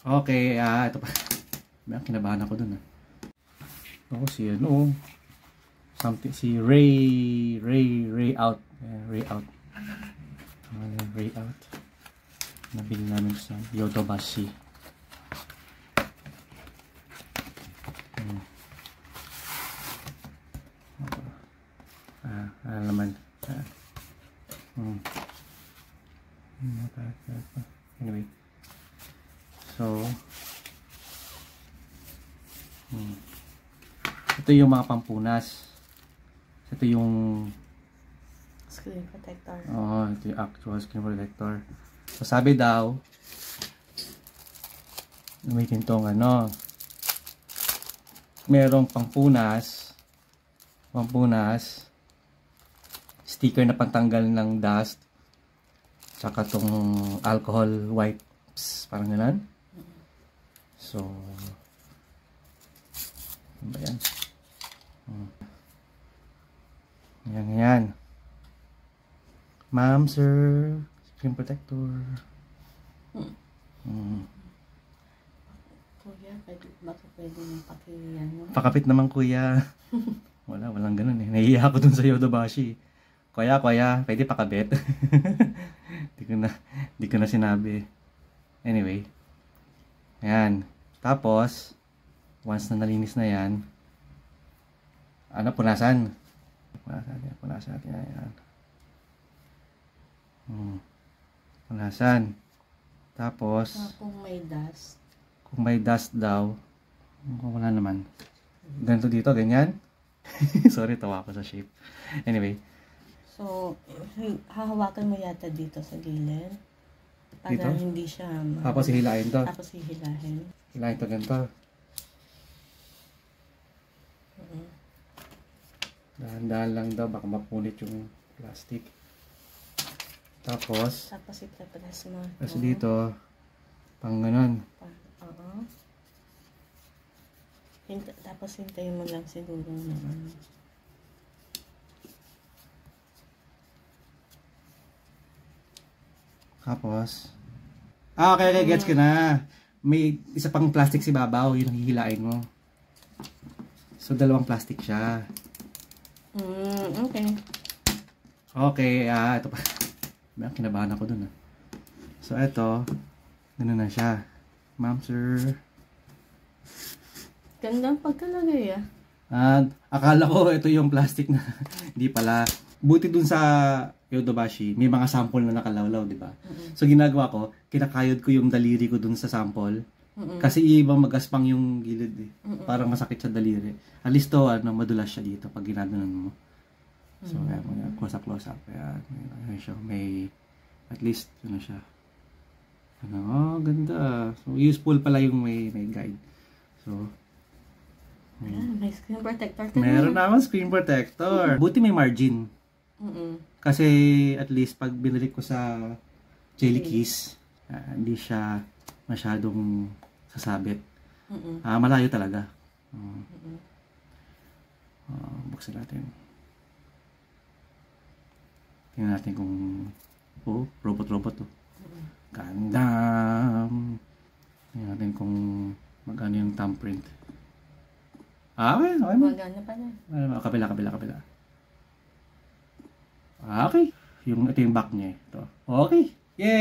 Okay, ito pa. Kinabahan ako dun. Ako si something, si Ray out. Ray out. Ray out. Nabili namin sa Yodobashi. Naman. Anyway. So, ito yung mga pampunas. Ito yung screen protector. Ito yung actual screen protector. So, sabi daw, gamitin tong merong pampunas, sticker na pantanggal ng dust, tsaka tong alcohol wipes, parang gano'n. So, ano ba yan? Yan. Ma'am, sir, screen protector. Kuya, baka pwede mong pakiyan mo? Pakapit naman, kuya. Walang ganun eh. Nahihiya ako dun sa Yodobashi. Kuya, pwede pakabit. Di ko na sinabi. Anyway. Ayan. Tapos, once na nalinis na yan, punasan. Punasan natin. Ayan. Punasan. Tapos, kung may dust. Kung may dust daw, kung wala naman. Ganito dito, ganyan. Sorry, tawa ako sa shape. Anyway. So, hahawakan mo yata dito sa gilid. Para dito? Hindi siya... Tapos hihilahin to. Tapos hihilahin. Hilahin to ganito. Dahan-dahan lang daw, baka mapunit yung plastic. Tapos ipapress mo. Tapos dito, pang ganun. Tapos hintayin mo lang siguro na Tapos, okay, gets ko na. May isa pang plastic si babaw, yung hihilain mo. So, dalawang plastic siya. Okay. Okay, ito pa. Kinabahan ako dun. So, ito, gano'n na siya. Ma'am, sir. Gandang pagkalagay Akala ko ito yung plastic na hindi pala. Buti dun sa Yodobashi, may mga sample na nakalawlaw, di ba? So ginagawa ko, kinakayod ko yung daliri ko dun sa sample. Kasi ibang magaspang yung gilid eh. Parang masakit sa daliri. At least to, madulas siya dito pag ginaganon mo. So, ayan, close up. Ayan, siya. May, at least, siya. Ganda. So, useful pala yung may guide. So, may screen protector. Meron naman screen protector. Buti may margin. Kasi at least pag binalik ko sa jelly keys, hindi siya masyadong sasabit. Malayo talaga. Buksan natin. Tingnan natin kung robot to. Gandam. Tingnan natin kung magkano yung thumbprint. Okay. Magana pa na. Kabila. Okay. Ito yung back niya. Ito. Okay. Yay!